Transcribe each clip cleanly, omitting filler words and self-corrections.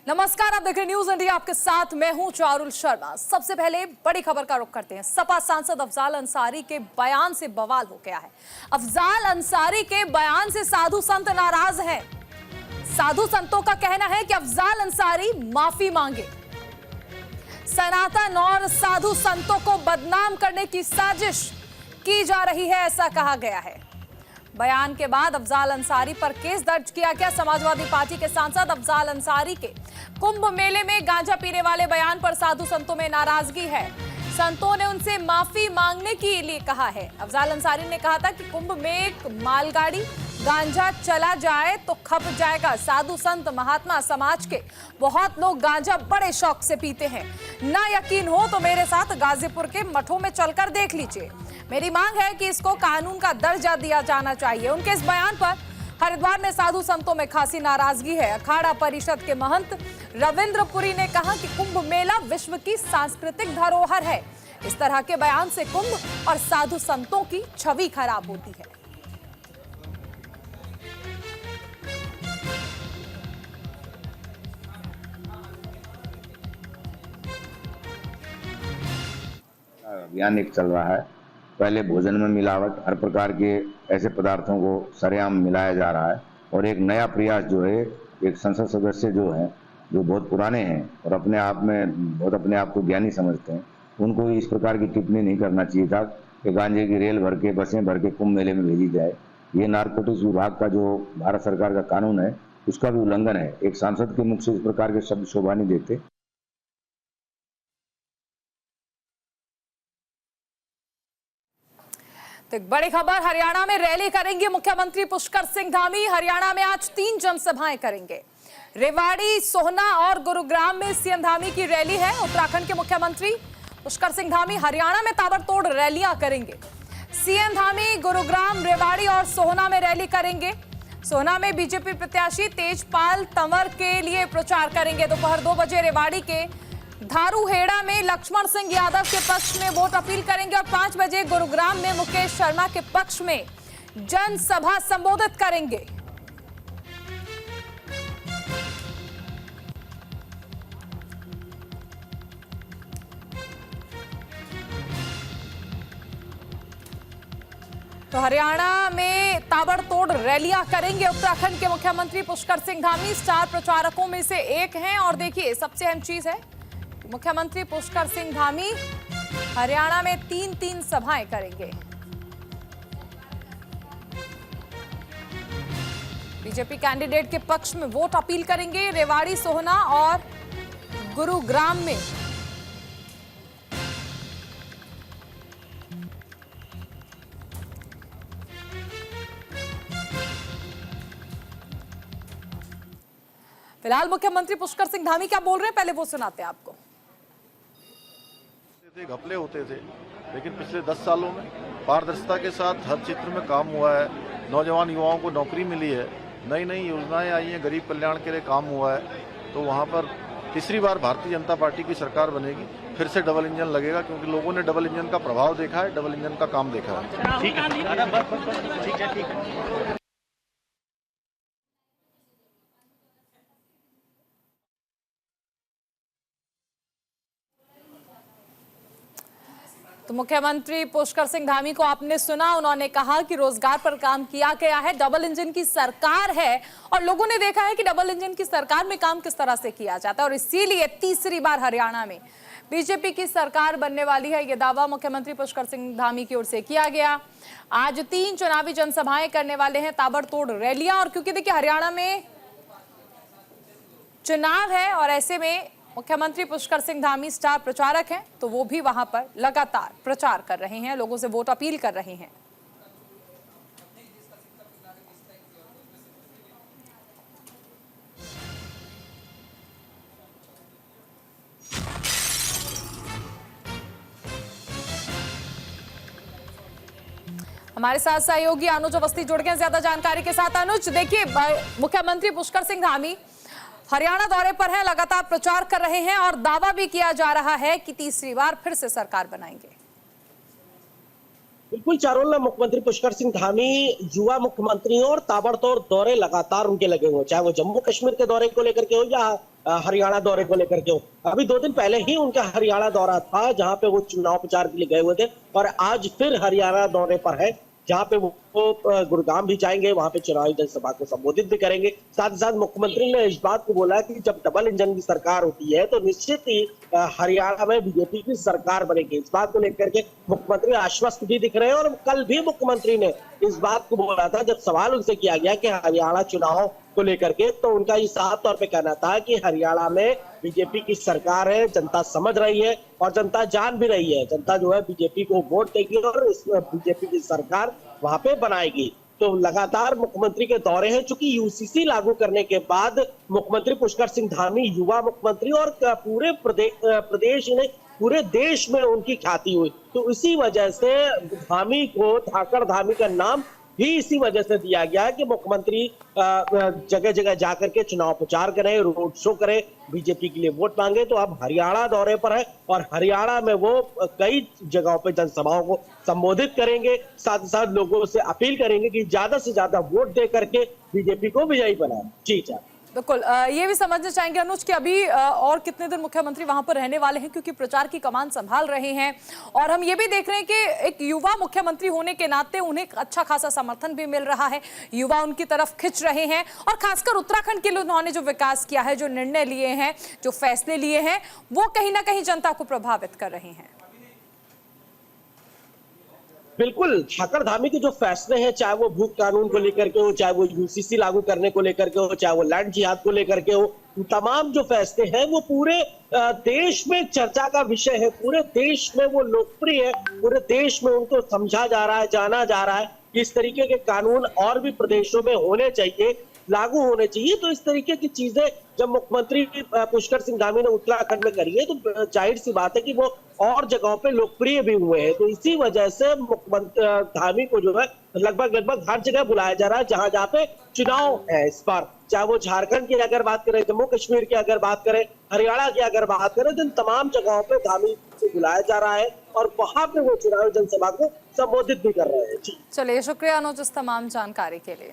नमस्कार, आप देख रहे न्यूज इंडिया, आपके साथ मैं हूं चारुल शर्मा। सबसे पहले बड़ी खबर का रुख करते हैं। सपा सांसद अफजाल अंसारी के बयान से बवाल हो गया है। अफजाल अंसारी के बयान से साधु संत नाराज हैं। साधु संतों का कहना है कि अफजाल अंसारी माफी मांगे। सनातन और साधु संतों को बदनाम करने की साजिश की जा रही है, ऐसा कहा गया है। बयान के बाद अफजाल अंसारी पर केस दर्ज किया गया। समाजवादी पार्टी के सांसद अफजाल अंसारी के कुंभ मेले में गांजा पीने वाले बयान पर साधु संतों में नाराजगी है। संतों ने उनसे माफी मांगने के लिए कहा है। अफजाल अंसारी ने कहा था कि कुंभ में एक मालगाड़ी गांजा चला जाए तो खप जाएगा। साधु संत महात्मा समाज के बहुत लोग गांजा बड़े शौक से पीते हैं। ना यकीन हो तो मेरे साथ गाजीपुर के मठों में चलकर देख लीजिए। मेरी मांग है कि इसको कानून का दर्जा दिया जाना चाहिए। उनके इस बयान पर हरिद्वार में साधु संतों में खासी नाराजगी है। अखाड़ा परिषद के महंत रविंद्र पुरी ने कहा कि कुंभ मेला विश्व की सांस्कृतिक धरोहर है। इस तरह के बयान से कुंभ और साधु संतों की छवि खराब होती है। अभियान एक चल रहा है। पहले भोजन में मिलावट, हर प्रकार के ऐसे पदार्थों को सरेआम मिलाया जा रहा है और एक नया प्रयास जो है, एक संसद सदस्य जो है, जो बहुत पुराने हैं और अपने आप को ज्ञानी समझते हैं, उनको इस प्रकार की टिप्पणी नहीं करना चाहिए था कि गांजे की रेल भर के, बसें भर के कुंभ मेले में भेजी जाए। ये नारकोटिक्स विभाग का जो भारत सरकार का कानून है, उसका भी उल्लंघन है। एक सांसद के मुख से इस प्रकार के शब्द शोभा नहीं देते। तो एक बड़ी खबर, हरियाणा में रैली करेंगे मुख्यमंत्री पुष्कर सिंह धामी। हरियाणा में आज 3 जनसभाएं करेंगे। रेवाड़ी, सोहना और गुरुग्राम में सीएम धामी की रैली है। उत्तराखंड के मुख्यमंत्री पुष्कर सिंह धामी हरियाणा में ताबड़तोड़ रैलियां करेंगे। सीएम धामी गुरुग्राम, रेवाड़ी और सोहना में रैली करेंगे। सोहना में बीजेपी प्रत्याशी तेजपाल तंवर के लिए प्रचार करेंगे। दोपहर 2 बजे रेवाड़ी के धारूहेड़ा में लक्ष्मण सिंह यादव के पक्ष में वोट अपील करेंगे और 5 बजे गुरुग्राम में मुकेश शर्मा के पक्ष में जनसभा संबोधित करेंगे। तो हरियाणा में ताबड़तोड़ रैलियां करेंगे उत्तराखंड के मुख्यमंत्री पुष्कर सिंह धामी। स्टार प्रचारकों में से एक हैं और देखिए, सबसे अहम चीज है, मुख्यमंत्री पुष्कर सिंह धामी हरियाणा में 3 सभाएं करेंगे। बीजेपी कैंडिडेट के पक्ष में वोट अपील करेंगे रेवाड़ी, सोहना और गुरुग्राम में। फिलहाल मुख्यमंत्री पुष्कर सिंह धामी क्या बोल रहे हैं, पहले वो सुनाते हैं आपको। घपले होते थे, लेकिन पिछले 10 सालों में पारदर्शिता के साथ हर क्षेत्र में काम हुआ है। नौजवान युवाओं को नौकरी मिली है, नई नई योजनाएं आई हैं, गरीब कल्याण के लिए काम हुआ है। तो वहां पर तीसरी बार भारतीय जनता पार्टी की सरकार बनेगी। फिर से डबल इंजन लगेगा, क्योंकि लोगों ने डबल इंजन का प्रभाव देखा है, डबल इंजन का काम देखा है। ठीक है। तो मुख्यमंत्री पुष्कर सिंह धामी को आपने सुना। उन्होंने कहा कि रोजगार पर काम किया गया है, डबल इंजन की सरकार है और लोगों ने देखा है कि डबल इंजन की सरकार में काम किस तरह से किया जाता है और इसीलिए तीसरी बार हरियाणा में बीजेपी की सरकार बनने वाली है। यह दावा मुख्यमंत्री पुष्कर सिंह धामी की ओर से किया गया। आज 3 चुनावी जनसभाएं करने वाले हैं, ताबड़तोड़ रैलियां। और क्योंकि देखिए, हरियाणा में चुनाव है और ऐसे में मुख्यमंत्री पुष्कर सिंह धामी स्टार प्रचारक हैं, तो वो भी वहां पर लगातार प्रचार कर रहे हैं, लोगों से वोट अपील कर रहे हैं। हमारे साथ सहयोगी अनुज अवस्थी जुड़ गए ज्यादा जानकारी के साथ। अनुज, देखिए, मुख्यमंत्री पुष्कर सिंह धामी हरियाणा दौरे पर है, लगातार प्रचार कर रहे हैं और दावा भी किया जा रहा है कि तीसरी बार फिर से सरकार बनाएंगे। बिल्कुल चारोल, मुख्यमंत्री पुष्कर सिंह धामी युवा मुख्यमंत्रियों और ताबड़तोड़ दौरे लगातार उनके लगे हुए, चाहे वो जम्मू कश्मीर के दौरे को लेकर के हो या हरियाणा दौरे को लेकर के हो। अभी 2 दिन पहले ही उनका हरियाणा दौरा था, जहां पे वो चुनाव प्रचार के लिए गए हुए थे, और आज फिर हरियाणा दौरे पर है, जहां पे वो गुरुग्राम भी जाएंगे, वहां पे चुनावी जनसभा को संबोधित भी करेंगे। साथ ही साथ मुख्यमंत्री ने इस बात को बोला कि जब डबल इंजन की सरकार होती है तो निश्चित ही हरियाणा में बीजेपी की सरकार बनेगी। इस बात को लेकर के मुख्यमंत्री आश्वस्त भी दिख रहे हैं, और कल भी मुख्यमंत्री ने इस बात को बोला था जब सवाल उनसे किया गया कि हरियाणा चुनाव को लेकर के, तो उनका ये साफ तौर पे कहना था कि हरियाणा में बीजेपी की सरकार है, जनता समझ रही है और जनता जान भी रही है, जनता जो है बीजेपी को वोट देगी और इस बीजेपी की सरकार वहां पे बनाएगी। तो लगातार मुख्यमंत्री के दौरे हैं, चूंकि यूसीसी लागू करने के बाद मुख्यमंत्री पुष्कर सिंह धामी युवा मुख्यमंत्री और पूरे प्रदेश ने पूरे देश में उनकी ख्याति हुई, तो इसी वजह से धामी को धाकड़ धामी का नाम भी इसी वजह से दिया गया है कि मुख्यमंत्री जगह जगह जाकर के चुनाव प्रचार करें, रोड शो करें, बीजेपी के लिए वोट मांगे। तो अब हरियाणा दौरे पर है और हरियाणा में वो कई जगहों पे जनसभाओं को संबोधित करेंगे, साथ ही साथ लोगों से अपील करेंगे कि ज्यादा से ज्यादा वोट दे करके बीजेपी को विजयी बनाए। जी सर, बिल्कुल। ये भी समझना चाहेंगे अनुज कि अभी और कितने दिन मुख्यमंत्री वहां पर रहने वाले हैं, क्योंकि प्रचार की कमान संभाल रहे हैं, और हम ये भी देख रहे हैं कि एक युवा मुख्यमंत्री होने के नाते उन्हें अच्छा खासा समर्थन भी मिल रहा है, युवा उनकी तरफ खिंच रहे हैं, और खासकर उत्तराखंड के लिए उन्होंने जो विकास किया है, जो निर्णय लिए हैं, जो फैसले लिए हैं, वो कहीं ना कहीं जनता को प्रभावित कर रहे हैं। बिल्कुल, धाकड़ धामी के जो फैसले हैं, चाहे वो भू कानून को लेकर के हो, चाहे वो यूसीसी लागू करने को लेकर के हो, चाहे वो लैंड जिहाद को लेकर के हो, तमाम जो फैसले हैं वो पूरे देश में चर्चा का विषय है, पूरे देश में वो लोकप्रिय है, पूरे देश में उनको समझा जा रहा है, जाना जा रहा है कि इस तरीके के कानून और भी प्रदेशों में होने चाहिए, लागू होने चाहिए। तो इस तरीके की चीजें जब मुख्यमंत्री पुष्कर सिंह धामी ने उत्तराखंड में करी है, तो जाहिर सी बात है कि वो और जगहों पे लोकप्रिय भी हुए हैं। तो इसी वजह से मुख्यमंत्री धामी को जो है लगभग हर जगह बुलाया जा रहा है जहां जहां पे चुनाव है इस बार, चाहे वो झारखंड की अगर बात करें, जम्मू कश्मीर की अगर बात करें, हरियाणा की अगर बात करें, तो इन तमाम जगहों पे धामी को बुलाया जा रहा है और वहां पे वो चुनावी जनसभा को संबोधित भी कर रहे हैं। जी चलिए, शुक्रिया अनुज इस तमाम जानकारी के लिए।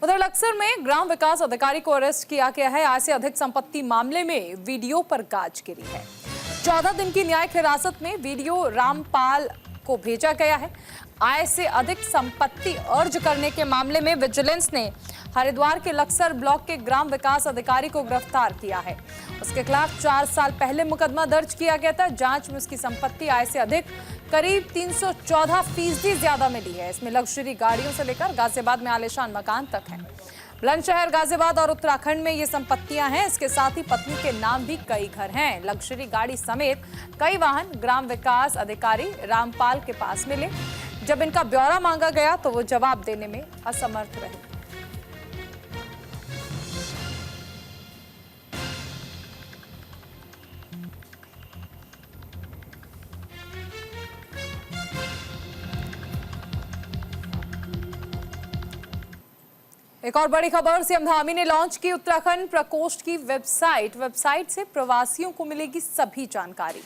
उधर लक्सर में ग्राम विकास अधिकारी को अरेस्ट किया गया है। आय से अधिक संपत्ति मामले में वीडियो पर गाज गिरी है। 14 दिन की न्यायिक हिरासत में वीडियो रामपाल को भेजा गया है। आय से अधिक संपत्ति अर्ज करने के मामले में विजिलेंस ने हरिद्वार के लक्सर ब्लॉक के ग्राम विकास अधिकारी को गिरफ्तार किया है। उसके खिलाफ 4 साल पहले मुकदमा दर्ज किया गया था। जांच में उसकी संपत्ति आय से अधिक करीब 314% ज्यादा मिली है। इसमें लग्जरी गाड़ियों से लेकर गाजियाबाद में आलीशान मकान तक है। बुलंदशहर, गाजियाबाद और उत्तराखंड में ये संपत्तियां हैं। इसके साथ ही पत्नी के नाम भी कई घर हैं। लग्जरी गाड़ी समेत कई वाहन ग्राम विकास अधिकारी रामपाल के पास मिले। जब इनका ब्यौरा मांगा गया तो वो जवाब देने में असमर्थ रहे। एक और बड़ी खबर, सीएम धामी ने लॉन्च की उत्तराखंड प्रकोष्ठ की वेबसाइट से प्रवासियों को मिलेगी सभी जानकारी।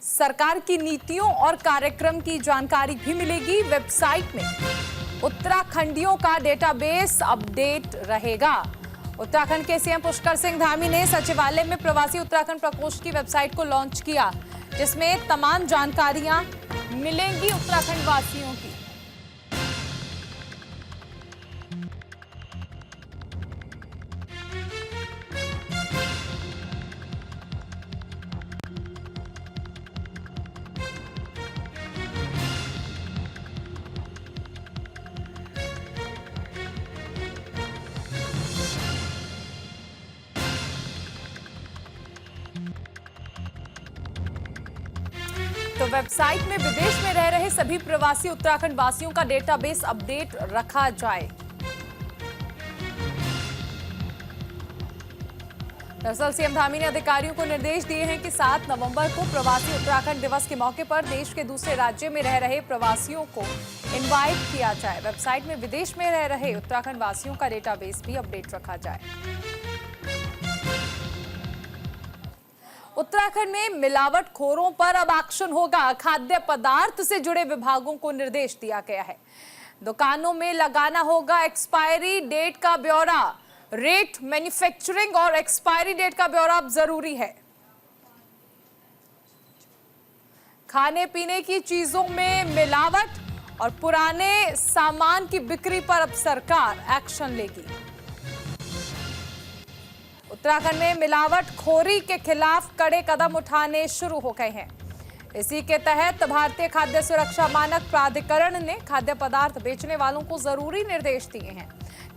सरकार की नीतियों और कार्यक्रम की जानकारी भी मिलेगी वेबसाइट में। उत्तराखंडियों का डेटाबेस अपडेट रहेगा। उत्तराखंड के सीएम पुष्कर सिंह धामी ने सचिवालय में प्रवासी उत्तराखंड प्रकोष्ठ की वेबसाइट को लॉन्च किया, जिसमें तमाम जानकारियां मिलेंगी उत्तराखंड वासियों की। तो वेबसाइट में विदेश में रह रहे सभी प्रवासी उत्तराखंड वासियों का डेटाबेस अपडेट रखा जाए। दरअसल सीएम धामी ने अधिकारियों को निर्देश दिए हैं कि 7 नवंबर को प्रवासी उत्तराखंड दिवस के मौके पर देश के दूसरे राज्य में रह रहे प्रवासियों को इनवाइट किया जाए। वेबसाइट में विदेश में रह रहे उत्तराखंड वासियों का डेटाबेस भी अपडेट रखा जाए। उत्तराखंड में मिलावटखोरों पर अब एक्शन होगा। खाद्य पदार्थ से जुड़े विभागों को निर्देश दिया गया है। दुकानों में लगाना होगा एक्सपायरी डेट का ब्यौरा। रेट, मैन्युफैक्चरिंग और एक्सपायरी डेट का ब्यौरा अब जरूरी है। खाने पीने की चीजों में मिलावट और पुराने सामान की बिक्री पर अब सरकार एक्शन लेगी। उत्तराखंड में मिलावटखोरी के खिलाफ कड़े कदम उठाने शुरू हो गए हैं। इसी के तहत भारतीय खाद्य सुरक्षा मानक प्राधिकरण ने खाद्य पदार्थ बेचने वालों को जरूरी निर्देश दिए हैं।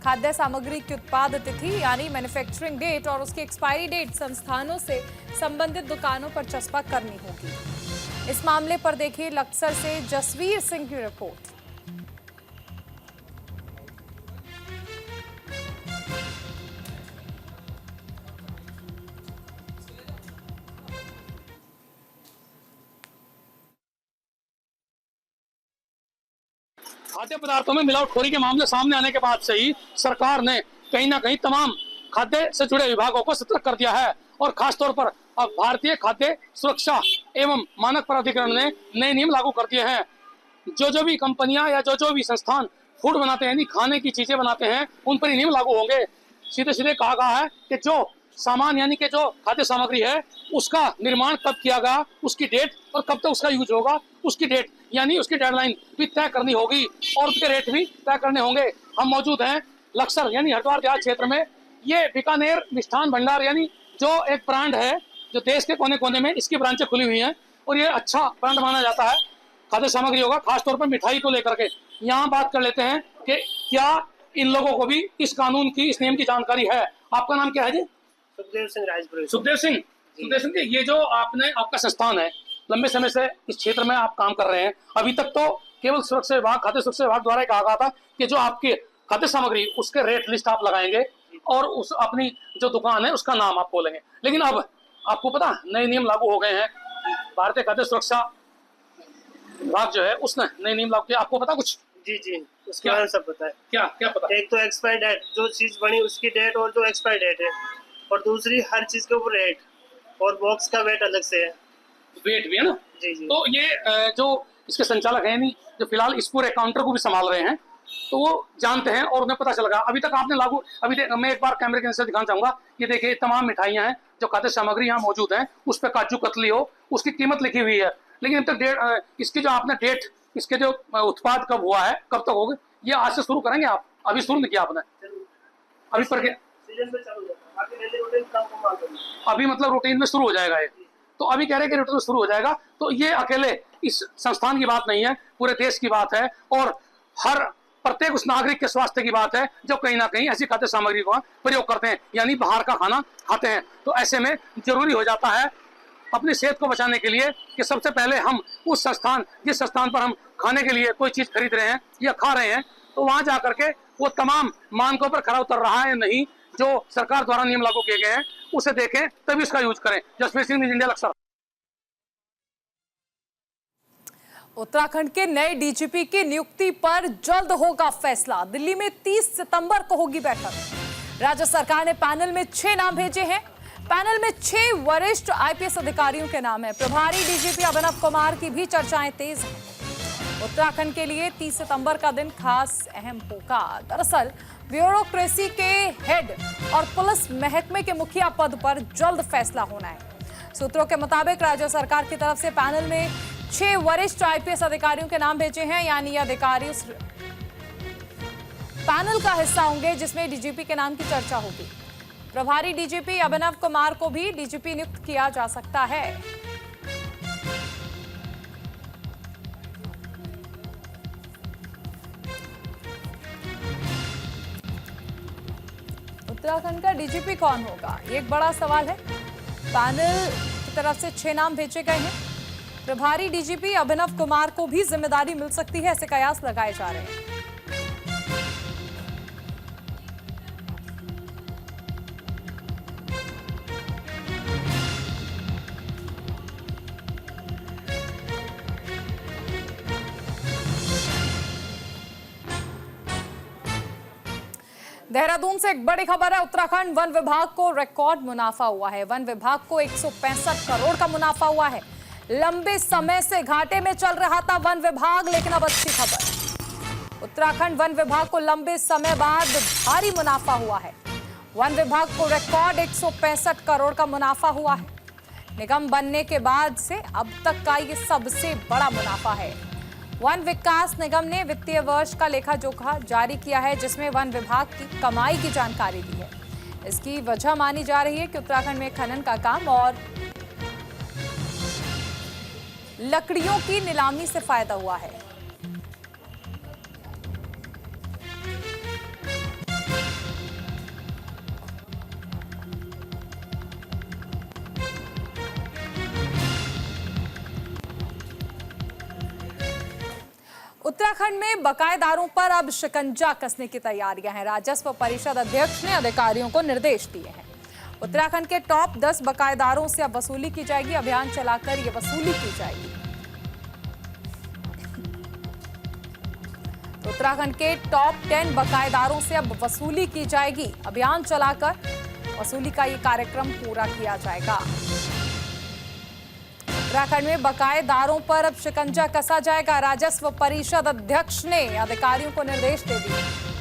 खाद्य सामग्री की उत्पाद तिथि यानी मैन्युफैक्चरिंग डेट और उसकी एक्सपायरी डेट संस्थानों से संबंधित दुकानों पर चस्पा करनी होगी। इस मामले पर देखिए लक्सर से जसवीर सिंह की रिपोर्ट। खाद्य पदार्थों में मिलावटखोरी के मामले सामने आने के बाद से ही सरकार ने कहीं ना कहीं तमाम खाद्य से जुड़े विभागों को सतर्क कर दिया है और खासतौर पर अब भारतीय खाद्य सुरक्षा एवं मानक प्राधिकरण ने नए नियम लागू कर दिए हैं। जो भी कंपनियां या जो भी संस्थान फूड बनाते हैं यानी खाने की चीजें बनाते हैं उन पर ये नियम लागू होंगे। सीधे सीधे कहा गया है कि जो सामान यानी कि जो खाद्य सामग्री है उसका निर्माण कब किया गया, उसकी डेट और कब तक उसका यूज होगा, उसकी डेट यानी उसकी डेडलाइन भी तय करनी होगी और उसके रेट भी तय करने होंगे। हम मौजूद हैं लक्सर यानी हरिद्वार देहात क्षेत्र में। ये बीकानेर मिष्ठान भंडार यानी जो एक ब्रांड है जो देश के कोने कोने में इसकी ब्रांचें खुली हुई हैं और ये अच्छा ब्रांड माना जाता है खाद्य सामग्री होगा, खासतौर पर मिठाई को लेकर के। यहाँ बात कर लेते हैं कि क्या इन लोगों को भी इस कानून की, इस नियम की जानकारी है। आपका नाम क्या है जी? सुखदेव सिंह राजपुर। सुखदेव सिंह जी, ये जो आपका संस्थान है लंबे समय से इस क्षेत्र में आप काम कर रहे हैं। अभी तक तो केवल सुरक्षा विभाग, खाद्य सुरक्षा विभाग द्वारा कहा गया था कि जो आपके खाद्य सामग्री उसके रेट लिस्ट आप लगाएंगे और उस अपनी जो दुकान है उसका नाम आप बोलेंगे, लेकिन अब आपको पता नए नियम लागू हो गए हैं। भारतीय खाद्य सुरक्षा विभाग जो है उसने नए नियम लागू किया। आपको पता कुछ? जी उसके बारे में सब पता है। क्या क्या पता? एक तो एक्सपायर डेट, जो चीज बनी उसकी डेट और जो एक्सपायर डेट है, और दूसरी हर चीज के ऊपर रेट और बॉक्स का वेट अलग से है। वेट भी है ना? जी। तो ये जो इसके संचालक है नहीं जो फिलहाल इस पूरे काउंटर को भी संभाल रहे हैं तो वो जानते हैं और उन्हें पता चल गया। अभी तक आपने लागू मैं एक बार कैमरे के नीचे दिखाना चाहूंगा। ये देखिए तमाम मिठाइयां हैं जो खाद्य सामग्री यहाँ मौजूद है, उस पर काजू कतली हो उसकी कीमत लिखी हुई है, लेकिन अब तक इसकी जो आपने डेट, इसके जो उत्पाद कब हुआ है, कब तक होगा, ये आज से शुरू करेंगे आप? अभी शुरू नहीं किया आपने? अभी पर अभी मतलब रूटीन में शुरू हो जाएगा ये। तो अभी कह रहे हैं कि रूटीन में शुरू हो जाएगा। तो ये अकेले इस संस्थान की बात नहीं है, पूरे देश की बात है और हर प्रत्येक उस नागरिक के स्वास्थ्य की बात है जो कहीं ना कहीं ऐसी खाद्य सामग्री का प्रयोग करते हैं यानी बाहर का खाना खाते हैं। तो ऐसे में जरूरी हो जाता है अपनी सेहत को बचाने के लिए कि सबसे पहले हम उस संस्थान, जिस संस्थान पर हम खाने के लिए कोई चीज खरीद रहे हैं या खा रहे हैं, तो वहां जाकर के वो तमाम मानकों पर खरा उतर रहा है या नहीं, जो सरकार द्वारा नियम लागू किए गए हैं उसे देखें तभी उसका यूज करें। जसवीर सिंह, इंडिया, लक्सर। उत्तराखंड के नए डीजीपी की नियुक्ति पर जल्द होगा फैसला। दिल्ली में 30 सितंबर को होगी बैठक। राज्य सरकार ने पैनल में 6 नाम भेजे हैं। पैनल में 6 वरिष्ठ आईपीएस अधिकारियों के नाम है। प्रभारी डीजीपी अभिनव कुमार की भी चर्चाएं तेज हैं। उत्तराखंड के लिए 30 सितंबर का दिन खास अहम होगा। दरअसल ब्यूरोक्रेसी के हेड और पुलिस महकमे के मुखिया पद पर जल्द फैसला होना है। सूत्रों के मुताबिक राज्य सरकार की तरफ से पैनल में 6 वरिष्ठ आईपीएस अधिकारियों के नाम भेजे हैं, यानी ये अधिकारी उस पैनल का हिस्सा होंगे जिसमें डीजीपी के नाम की चर्चा होगी। प्रभारी डीजीपी अभिनव कुमार को भी डीजीपी नियुक्त किया जा सकता है। उत्तराखंड का डीजीपी कौन होगा, ये एक बड़ा सवाल है। पैनल की तरफ से 6 नाम भेजे गए हैं। प्रभारी डीजीपी अभिनव कुमार को भी जिम्मेदारी मिल सकती है, ऐसे कयास लगाए जा रहे हैं। देहरादून से एक बड़ी खबर है। उत्तराखंड वन विभाग को रिकॉर्ड मुनाफा हुआ है। वन विभाग को 165 करोड़ का मुनाफा हुआ है। लंबे समय से घाटे में चल रहा था वन विभाग, लेकिन अब अच्छी खबर। उत्तराखंड वन विभाग को लंबे समय बाद भारी मुनाफा हुआ है। वन विभाग को रिकॉर्ड 165 करोड़ का मुनाफा हुआ है। निगम बनने के बाद से अब तक का ये सबसे बड़ा मुनाफा है। वन विकास निगम ने वित्तीय वर्ष का लेखा जोखा जारी किया है, जिसमें वन विभाग की कमाई की जानकारी दी है। इसकी वजह मानी जा रही है कि उत्तराखंड में खनन का काम और लकड़ियों की नीलामी से फायदा हुआ है। उत्तराखंड में बकायेदारों पर अब शिकंजा कसने की तैयारियां हैं। राजस्व परिषद अध्यक्ष ने अधिकारियों को निर्देश दिए हैं। उत्तराखंड के टॉप 10 बकायेदारों से अब वसूली की जाएगी। अभियान चलाकर ये वसूली की जाएगी। तो उत्तराखंड के टॉप 10 बकायेदारों से अब वसूली की जाएगी। अभियान चलाकर वसूली का ये कार्यक्रम पूरा किया जाएगा। उत्तराखंड में बकायेदारों पर अब शिकंजा कसा जाएगा। राजस्व परिषद अध्यक्ष ने अधिकारियों को निर्देश दे दिए।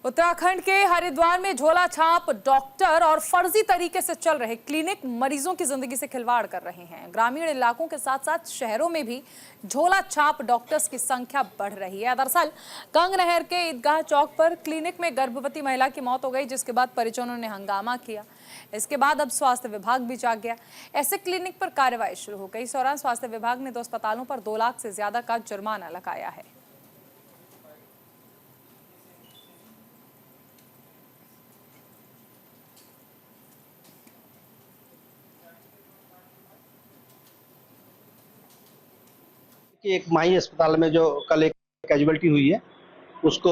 उत्तराखंड के हरिद्वार में झोला छाप डॉक्टर और फर्जी तरीके से चल रहे क्लिनिक मरीजों की जिंदगी से खिलवाड़ कर रहे हैं। ग्रामीण इलाकों के साथ साथ शहरों में भी झोला छाप डॉक्टर्स की संख्या बढ़ रही है। दरअसल गंगनहर के ईदगाह चौक पर क्लिनिक में गर्भवती महिला की मौत हो गई, जिसके बाद परिजनों ने हंगामा किया। इसके बाद अब स्वास्थ्य विभाग भी जाग गया। ऐसे क्लिनिक पर कार्रवाई शुरू हो गई। इस दौरान स्वास्थ्य विभाग ने 2 अस्पतालों पर 2 लाख से ज्यादा का जुर्माना लगाया है। कि एक माही अस्पताल में जो कल एक कैजुअलिटी हुई है, उसको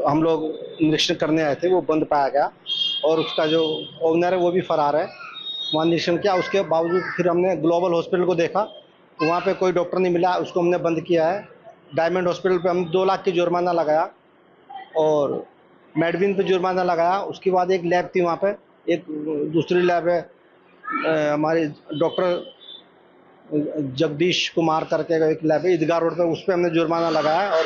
हम लोग निरीक्षण करने आए थे, वो बंद पाया गया और उसका जो ओनर है वो भी फरार है। वहाँ निरीक्षण किया, उसके बावजूद फिर हमने ग्लोबल हॉस्पिटल को देखा, वहाँ पे कोई डॉक्टर नहीं मिला, उसको हमने बंद किया है। डायमंड हॉस्पिटल पे हम 2 लाख की जुर्माना लगाया और मेडविन पे जुर्माना लगाया। उसके बाद एक लैब थी वहाँ पे, एक दूसरी लैब है हमारे डॉक्टर जगदीश कुमार करके एक लैब है ईदगाह रोड पे, उस पर हमने जुर्माना लगाया और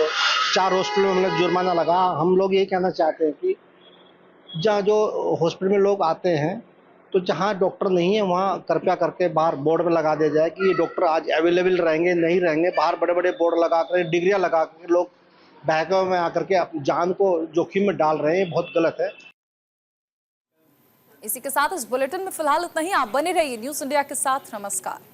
4 हॉस्पिटल में हमने जुर्माना लगाया। हम लोग यही कहना चाहते हैं कि जहाँ जो हॉस्पिटल में लोग आते हैं, तो जहाँ डॉक्टर नहीं है वहाँ कृपया करके बाहर बोर्ड पे लगा दिया जाए कि ये डॉक्टर आज अवेलेबल रहेंगे नहीं रहेंगे। बाहर बड़े बड़े बोर्ड लगा कर, डिग्रियाँ लगा कर लोग बहकावे में आकर के जान को जोखिम में डाल रहे हैं, बहुत गलत है। इसी के साथ इस बुलेटिन में फिलहाल इतना ही। आप बने रहिए न्यूज़ इंडिया के साथ। नमस्कार।